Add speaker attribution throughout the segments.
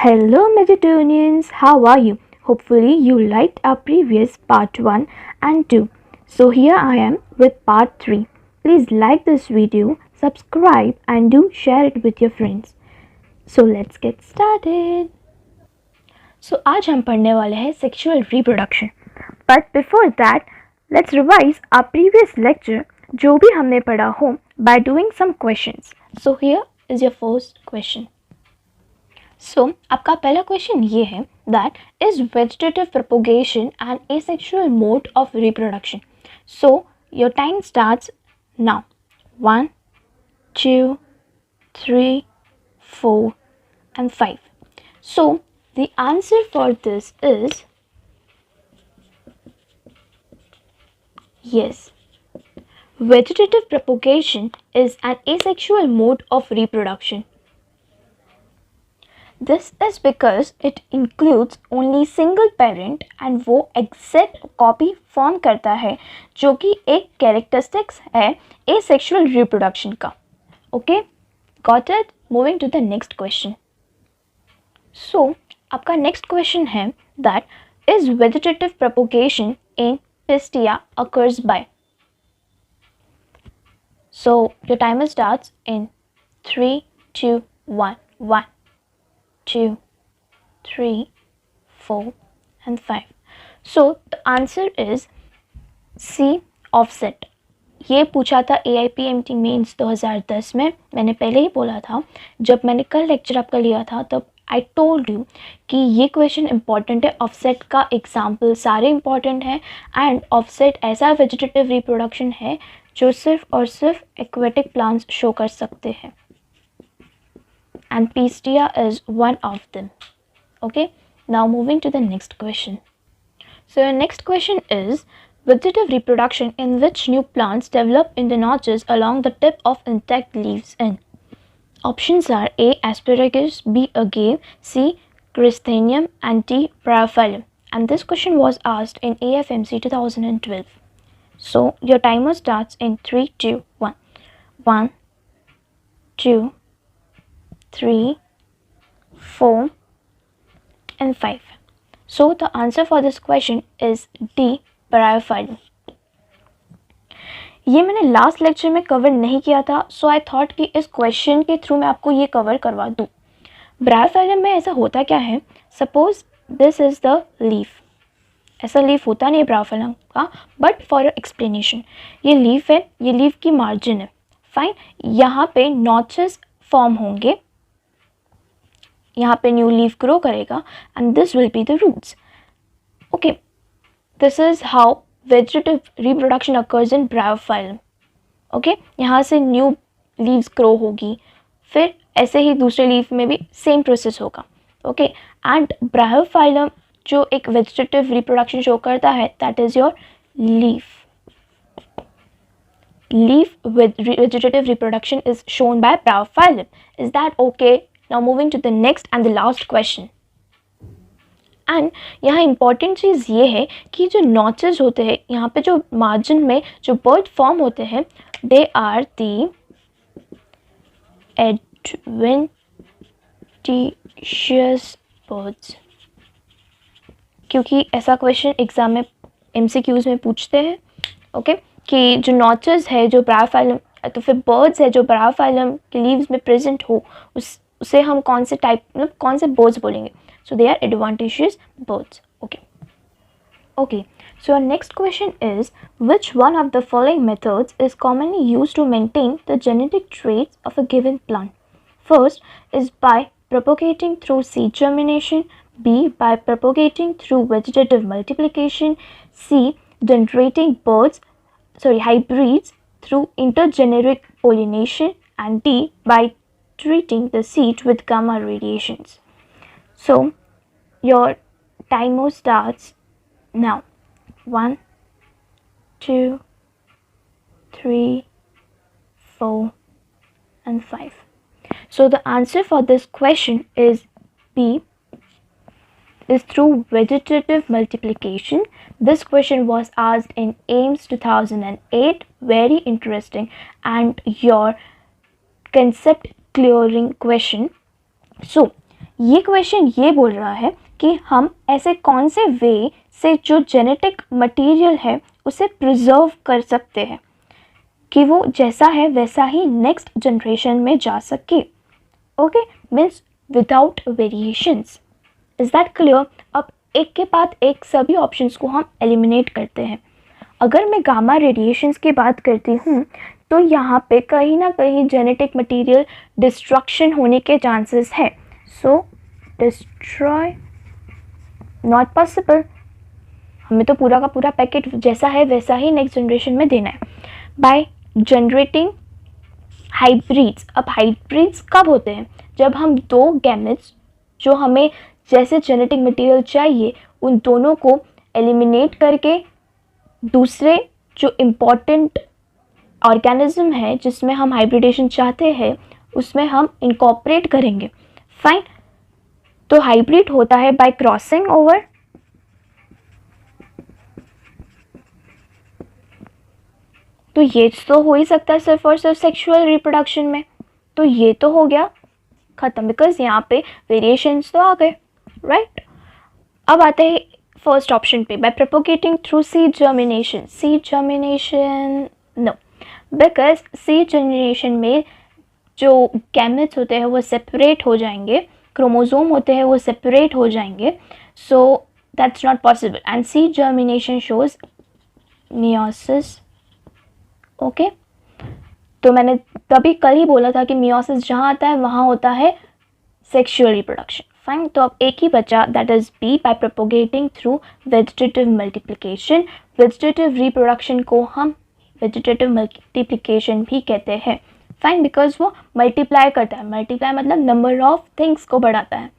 Speaker 1: Hello Mediterraneans, how are you? Hopefully you liked our previous part 1 and 2. So here I am with part 3. Please like this video, subscribe and do share it with your friends. So let's get started. So आज हम पढ़ने वाले हैं sexual reproduction. But before that, let's revise our previous lecture जो भी हमने पढ़ा हो by doing some questions. So here is your first question. So, आपका पहला क्वेश्चन ये है that is vegetative propagation an asexual mode of reproduction? So, your time starts now. 1, 2, 3, 4 and 5. So, the answer for this is yes. Vegetative propagation is an asexual mode of reproduction. This is because it includes only single parent and वो exact copy form करता है जो कि एक characteristics है asexual reproduction का. Okay, got it? Moving to the next question. So, आपका next question है that is vegetative propagation in Pistia occurs by. So, your timer starts in 3, 2, 1, 1. 2, 3, 4 and 5. So the answer is C offset. ये पूछा था AIPMT mains 2010 में. मैंने पहले ही बोला था जब मैंने कल लेक्चर आपका लिया था तब आई टोल्ड यू कि ये क्वेश्चन इंपॉर्टेंट है. ऑफसेट का एग्जाम्पल सारे इंपॉर्टेंट हैं एंड ऑफसेट ऐसा वेजिटेटिव रिप्रोडक्शन है जो सिर्फ और सिर्फ एक्वेटिक प्लांट्स शो कर सकते हैं. And Pistia is one of them. Okay, now moving to the next question. So your next question is vegetative reproduction in which new plants develop in the notches along the tip of intact leaves in. Options are A. Asparagus, B. Agave, C. Chrysanthium and D. Bryophyllum. And this question was asked in AFMC 2012. So your timer starts in 3, 2, 1. 1, 2, 3, 4 and 5. So the answer for this question is D. Bryophyllum. ये मैंने last lecture में cover नहीं किया था सो I thought कि इस question के through मैं आपको ये कवर करवा दूँ. ब्रायोफाइलम में ऐसा होता क्या है? Suppose this is the leaf. ऐसा लीफ होता नहीं है ब्रायोफाइलम का बट फॉर एक्सप्लेनेशन ये लीफ है. ये लीफ की मार्जिन है. फाइन. यहाँ पे नॉचेस फॉर्म होंगे. यहाँ पे न्यू लीफ ग्रो करेगा and this will be the roots. Okay, this is how vegetative reproduction occurs in bryophyllum. Okay, यहाँ से न्यू लीव्स ग्रो होगी फिर ऐसे ही दूसरे लीफ में भी सेम प्रोसेस होगा. ओके, एंड ब्रायोफाइलम जो एक वेजिटेटिव रिप्रोडक्शन शो करता है that is your leaf. Leaf with vegetative reproduction is shown by bryophyllum. Is that okay? Now moving to the next and the last question. And यहाँ important चीज़ ये है कि जो notches होते हैं यहाँ पे जो मार्जिन में जो बर्ड फॉर्म होते हैं they are the adventitious birds. क्योंकि ऐसा क्वेश्चन एग्जाम में MCQs में पूछते हैं. ओके, कि जो नॉचेस है जो ब्रायोफाइलम तो फिर बर्ड्स है जो ब्रायोफाइलम के लीव्स में प्रेजेंट हो उसे हम कौन से टाइप मतलब कौन से बर्ड्स बोलेंगे. So they are advantageous birds. Okay okay, so your next question is which one of the following methods is commonly used to maintain the genetic traits of a given plant. First is by propagating through seed germination, B. by propagating through vegetative multiplication, C. generating hybrids through intergeneric pollination, and D. by treating the seed with gamma radiations. So your timer starts now. 1, 2, 3, 4 and 5. So the answer for this question is B. is through vegetative multiplication. This question was asked in AIMS 2008. Very interesting and your concept clearing question. So ये question ये बोल रहा है कि हम ऐसे कौन से वे से जो जेनेटिक मटेरियल है उसे प्रिजर्व कर सकते हैं कि वो जैसा है वैसा ही नेक्स्ट जनरेशन में जा सके. Okay, means without variations. Is that clear? अब एक के बाद एक सभी ऑप्शंस को हम एलिमिनेट करते हैं. अगर मैं गामा रेडिएशंस की बात करती हूँ तो यहाँ पे कहीं ना कहीं जेनेटिक मटेरियल डिस्ट्रक्शन होने के चांसेस है. सो डिस्ट्रॉय नॉट पॉसिबल. हमें तो पूरा का पूरा पैकेट जैसा है वैसा ही नेक्स्ट जनरेशन में देना है. By generating hybrids. अब हाइब्रिड्स कब होते हैं? जब हम दो गैमेट्स जो हमें जैसे जेनेटिक मटेरियल चाहिए उन दोनों को एलिमिनेट करके दूसरे जो इम्पॉर्टेंट ऑर्गेनिज्म है जिसमें हम हाइब्रिडेशन चाहते हैं उसमें हम इनकॉर्पोरेट करेंगे. फाइन. तो हाइब्रिड होता है बाय क्रॉसिंग ओवर. तो ये तो हो ही सकता है सिर्फ और सिर्फ सेक्सुअल रिप्रोडक्शन में. तो ये तो हो गया खत्म, बिकॉज यहाँ पे वेरिएशंस तो आ गए, राइट. अब आते हैं फर्स्ट ऑप्शन पे, by propagating through seed germination. Seed germination no, because seed germination में जो गैमेट्स होते हैं वो सेपरेट हो जाएंगे, क्रोमोसोम होते हैं वो सेपरेट हो जाएंगे. So that's not possible. And seed germination shows meiosis. Okay, तो मैंने तभी कल ही बोला था कि मियोसिस जहाँ आता है वहाँ होता है सेक्सुअल रिप्रोडक्शन. फाइन. तो अब एक ही बचा, that is b, by propagating through vegetative multiplication. Vegetative reproduction को हम वेजिटेटिव मल्टीप्लिकेशन भी कहते हैं. फाइन, बिकॉज वो मल्टीप्लाई करता है. मल्टीप्लाई मतलब नंबर ऑफ थिंग्स को बढ़ाता है.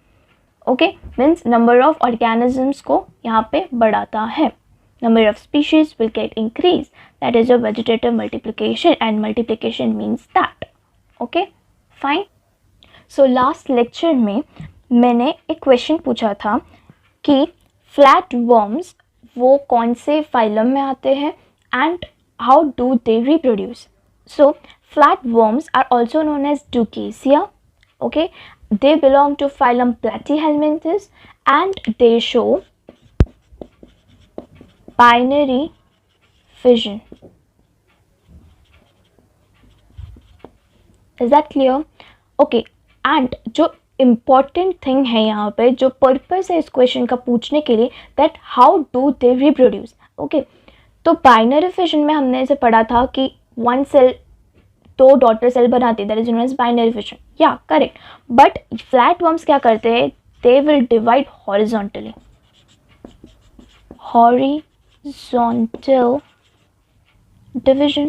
Speaker 1: Okay, means number of organisms को यहाँ पे बढ़ाता है. Number of species will get increased. That is a vegetative multiplication, and multiplication means that. Okay, fine. So last lecture में मैंने एक क्वेश्चन पूछा था कि फ्लैट वर्म्स वो कौन से फाइलम में आते हैं and how do they reproduce. So flat worms are also known as Ducasia. Okay, they belong to phylum Platyhelminthes and they show binary fission. Is that clear? Okay, and जो important thing है यहाँ पे, जो purpose है इस question का पूछने के लिए, that how do they reproduce. Okay, तो binary fission में हमने इसे पढ़ा था कि one cell दो डॉटर सेल बनाती है, that is known as binary fission. Yeah, correct. But flat worms क्या करते हैं? They will divide horizontally. Horizontal division.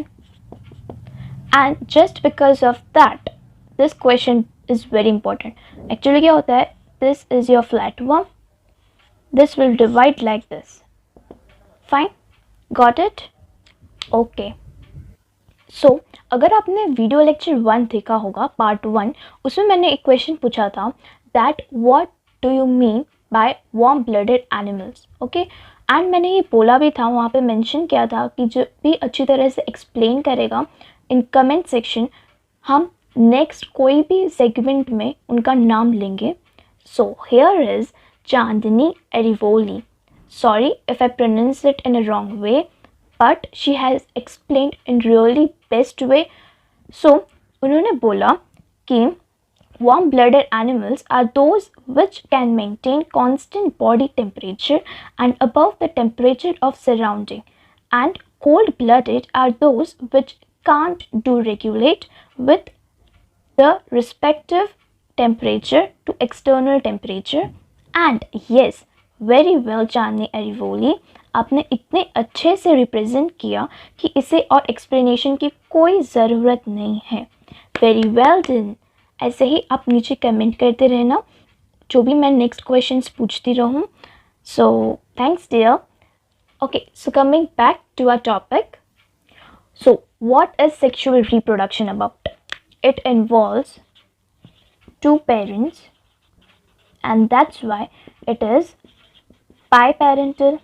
Speaker 1: And just because of that, this question is very important. Actually क्या होता है? This is your flatworm. This will divide like this. Fine? Got it? Okay. So अगर आपने video lecture 1 देखा होगा, part 1, उसमें मैंने एक क्वेश्चन पूछा था that what do you mean by warm blooded animals. Okay, and मैंने ये बोला भी था, वहाँ पे मेंशन किया था कि जो भी अच्छी तरह से एक्सप्लेन करेगा इन कमेंट सेक्शन, हम नेक्स्ट कोई भी सेगमेंट में उनका नाम लेंगे. So here is Chandni Arivoli. Sorry if I pronounce it in a wrong way, but she has explained in really best way. So उन्होंने बोला कि warm-blooded animals are those which can maintain constant body temperature and above the temperature of surrounding, and cold-blooded are those which can't do regulate with the respective temperature to external temperature. And yes, very well Chandni Arivoli, आपने इतने अच्छे से represent किया कि इसे और explanation की कोई ज़रूरत नहीं है. Very well done. ऐसे ही आप नीचे कमेंट करते रहना जो भी मैं नेक्स्ट क्वेश्चंस पूछती रहूँ. So thanks dear. Okay, so coming back to our topic. So what is sexual reproduction about? It involves two parents, and that's why it is biparental.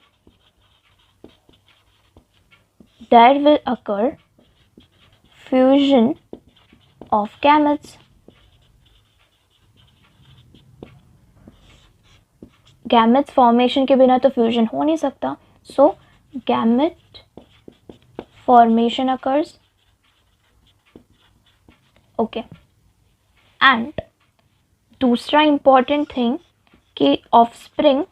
Speaker 1: There will occur fusion of gametes. Gametes formation के बिना तो fusion हो नहीं सकता, so gamete formation occurs, okay. And दूसरा important thing कि offspring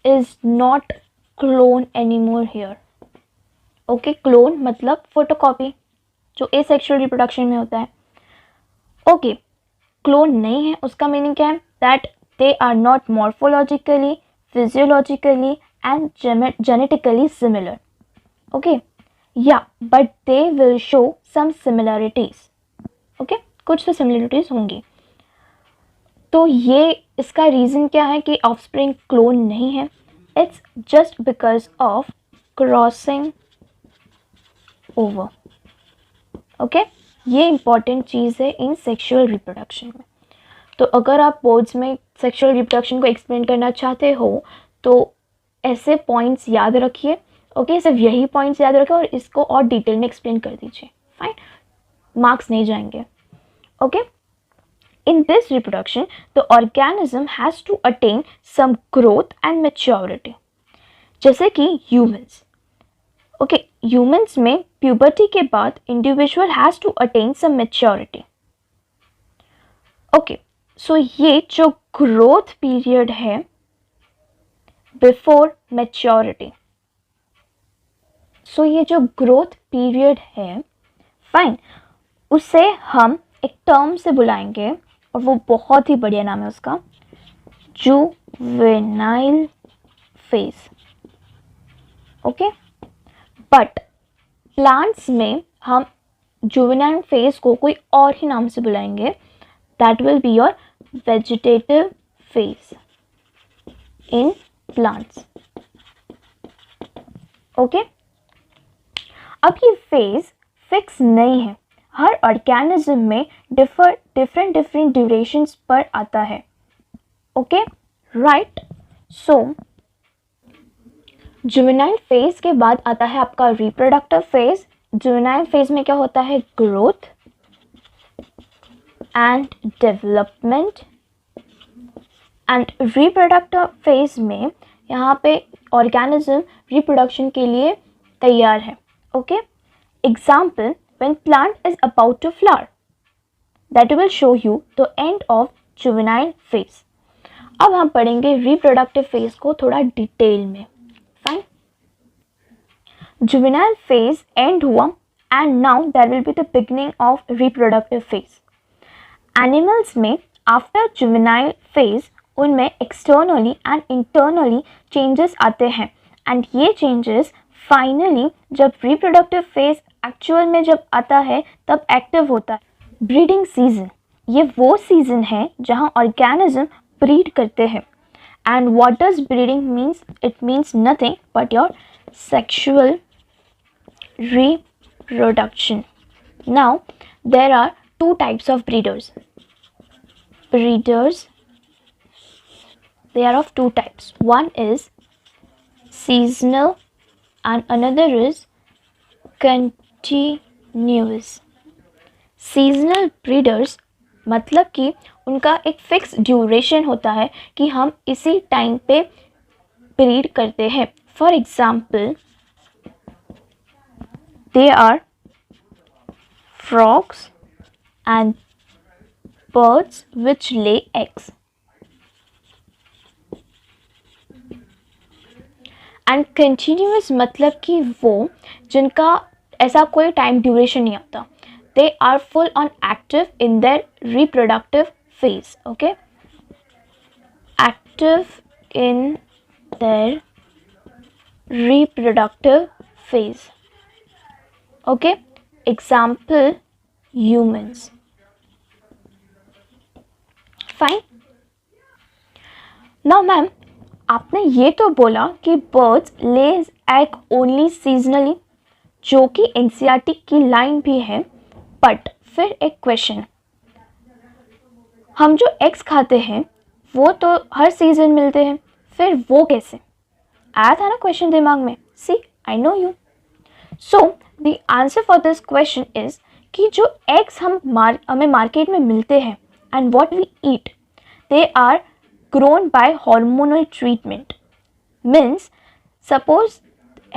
Speaker 1: is not clone anymore here, okay. Clone मतलब photocopy जो एसेक्सुअल रिप्रोडक्शन में होता है, ओके। क्लोन नहीं है, उसका मीनिंग क्या है? That they are not morphologically, physiologically and genetically similar, okay. या but they will show some similarities, okay, कुछ तो सिमिलरिटीज होंगी। तो ये इसका रीज़न क्या है कि ऑफस्प्रिंग क्लोन नहीं है? It's just because of crossing over, okay. ये इंपॉर्टेंट चीज़ है इन सेक्सुअल रिप्रोडक्शन में। तो अगर आप बोर्ड्स में सेक्सुअल रिप्रोडक्शन को एक्सप्लेन करना चाहते हो तो ऐसे पॉइंट्स याद रखिए, ओके। सिर्फ यही पॉइंट्स याद रखिए और इसको और डिटेल में एक्सप्लेन कर दीजिए, फाइन, मार्क्स नहीं जाएंगे, okay. In this reproduction, the organism has to attain some growth and maturity. जैसे कि humans, okay, humans में puberty के बाद individual has to attain some maturity. Okay, so ये जो growth period है before maturity, so ये जो growth period है, fine, उसे हम एक टर्म से बुलाएंगे और वो बहुत ही बढ़िया नाम है उसका, juvenile phase, okay. But plants में हम जुवेनाइल फेज को कोई और ही नाम से बुलाएंगे, that will be your vegetative phase in plants, okay. अब ये फेज फिक्स नहीं है, हर ऑर्गेनिज्म में डिफरेंट ड्यूरेशंस पर आता है, ओके, राइट। सो जुवेनाइल फेज के बाद आता है आपका रिप्रोडक्टिव फेज। जुवेनाइल फेज में क्या होता है? Growth and development. And reproductive phase में यहाँ पे ऑर्गेनिज्म रिप्रोडक्शन के लिए तैयार है, okay. Example, when plant is about to flower, that will show you the end of juvenile phase. अब हम पढ़ेंगे reproductive phase को थोड़ा डिटेल में, फाइन। juvenile phase end हुआ and now there will be the beginning of reproductive phase. Animals में after juvenile phase उनमें externally and internally changes आते हैं and ये changes फाइनली जब रिप्रोडक्टिव फेज एक्चुअल में जब आता है तब एक्टिव होता है। ब्रीडिंग सीजन, ये वो सीजन है जहां ऑर्गेनिज्म ब्रीड करते हैं। And what does breeding means? It means nothing but your sexual reproduction. Now there are two types of breeders. They are of two types. One is seasonal and another is continuous. Seasonal breeders मतलब कि उनका एक fix duration होता है कि हम इसी time पे ब्रीड करते हैं. For example they are frogs and birds which lay eggs. And continuous मतलब कि वो जिनका ऐसा कोई टाइम ड्यूरेशन नहीं होता. They are full on active in their reproductive phase. Okay, active in their reproductive phase. Okay, example humans. Fine. Now ma'am, आपने ये तो बोला कि birds lays egg only seasonally, जो कि NCERT की लाइन भी है. बट फिर एक क्वेश्चन, हम जो एग्स खाते हैं वो तो हर सीजन मिलते हैं, फिर वो कैसे? आया था ना क्वेश्चन दिमाग में? See I know you. So the answer for this question is कि जो एग्स हमें मार्केट में मिलते हैं and what we eat, they are grown by hormonal treatment. Means suppose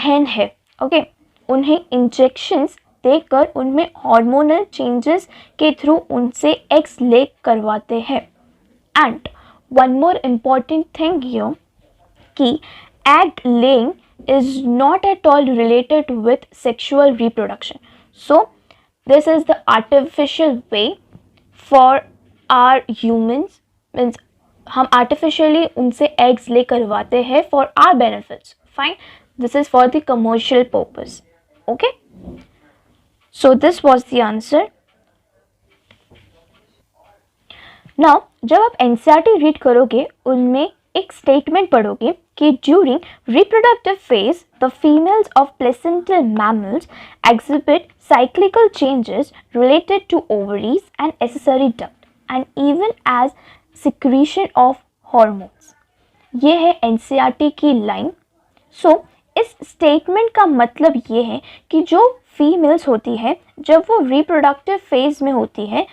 Speaker 1: hen है, ओके, उन्हें इंजेक्शंस देकर उनमें हार्मोनल चेंजेस के थ्रू उनसे एग्स ले करवाते हैं. And one more important thing here कि egg laying is not at all related with sexual reproduction. So this is the artificial way for our humans, means हम artificially उनसे eggs ले करवाते हैं for our benefits. Fine, this is for the commercial purpose. Okay, so this was the answer. Now जब आप NCERT read करोगे उनमें एक स्टेटमेंट पढ़ोगे कि during reproductive phase the females of placental mammals exhibit cyclical changes related to ovaries and accessory duct and even as secretion of hormones. ये है NCERT की लाइन. सो इस स्टेटमेंट का मतलब ये है कि जो फीमेल्स होती है जब वो रिप्रोडक्टिव फेज में होती है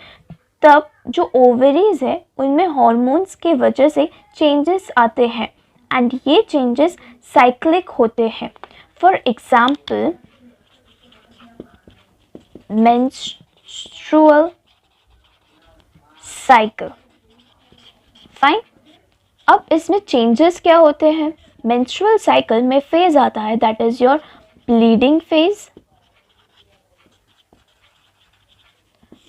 Speaker 1: तब जो ओवरीज है उनमें हॉर्मोन्स के वजह से चेंजेस आते हैं एंड ये चेंजेस साइक्लिक होते हैं. For example menstrual cycle. Fine, अब इसमें चेंजेस क्या होते हैं? मेंस्ट्रुअल साइकिल में फेज आता है that is your bleeding phase,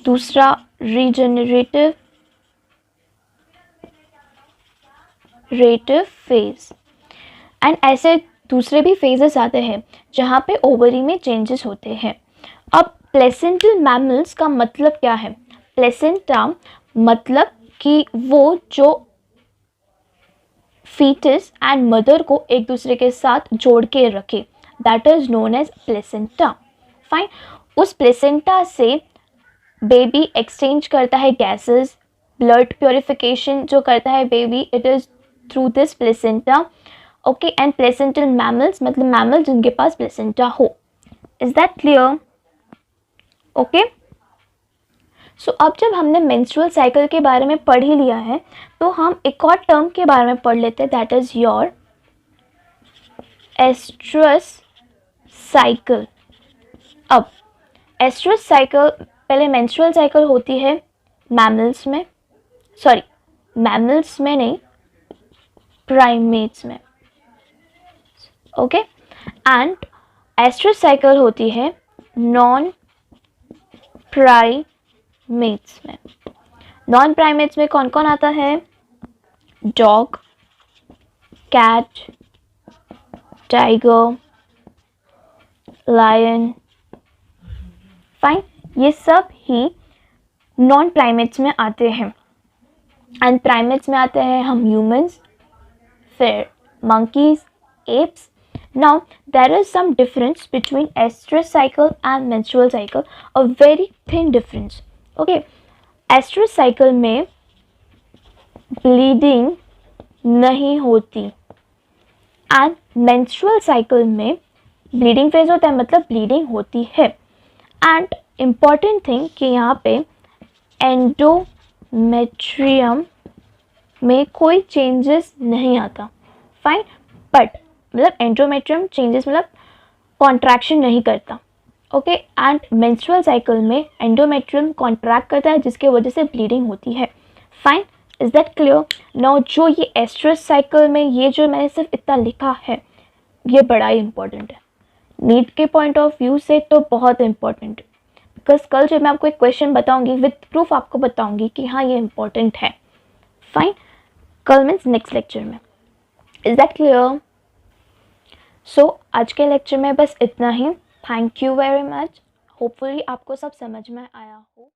Speaker 1: दूसरा रिजेनरेटिव फेज एंड ऐसे दूसरे भी फेजेस आते हैं जहाँ पे ओवरी में चेंजेस होते हैं. अब प्लेसेंटल मैमल्स का मतलब क्या है? प्लेसेंटा मतलब कि वो जो फीटस एंड मदर को एक दूसरे के साथ जोड़ के रखे, that is known as placenta. Fine, उस प्लेसेंटा से बेबी एक्सचेंज करता है गैसेस, ब्लड प्योरिफिकेशन जो करता है baby, it is through this placenta. Okay, and placental mammals मतलब मैमल जिनके पास प्लेसेंटा हो. Is that clear? Okay, so अब जब हमने मेंस्ट्रुअल साइकिल के बारे में पढ़ ही लिया है तो हम एक और टर्म के बारे में पढ़ लेते हैं that is your estrus cycle. अब एस्ट्रस साइकिल पहले मेंस्ट्रुअल साइकिल होती है मैमल्स में, सॉरी मैमल्स में नहीं, प्राइमेट्स में. ओके, एंड एस्ट्रस साइकिल होती है नॉन प्राइमेट्स में. नॉन प्राइमेट्स में कौन कौन आता है? Dog, cat, tiger, lion. Fine, ये सब ही नॉन प्राइमेट्स में आते हैं. एंड प्राइमेट्स में आते हैं हम ह्यूमंस, फिर monkeys, apes. Now there is some difference between estrous cycle and menstrual cycle, a very thin difference. Okay, estrous cycle में bleeding नहीं होती एंड menstrual cycle में bleeding phase होता है मतलब bleeding होती है. एंड इम्पॉर्टेंट थिंग कि यहाँ पे एंडोमेट्रियम में कोई चेंजेस नहीं आता. फाइन, बट मतलब एंडोमेट्रियम चेंजेस मतलब कॉन्ट्रैक्शन नहीं करता. ओके, एंड मेंस्ट्रुअल साइकिल में एंडोमेट्रियम कॉन्ट्रैक्ट करता है जिसके वजह से ब्लीडिंग होती है. Fine, is that clear? Now जो ये एस्ट्रस साइकिल में ये जो मैंने सिर्फ इतना लिखा है ये बड़ा ही इंपॉर्टेंट है. नीट के पॉइंट ऑफ व्यू से तो बहुत इंपॉर्टेंट है बिकॉज कल जब मैं आपको एक क्वेश्चन बताऊंगी विद प्रूफ आपको बताऊंगी कि हाँ ये इंपॉर्टेंट है. फाइन, कल मीन्स नेक्स्ट लेक्चर में. Is that clear? सो आज के लेक्चर में बस इतना ही. Thank you very much. Hopefully आपको सब समझ में आया हो.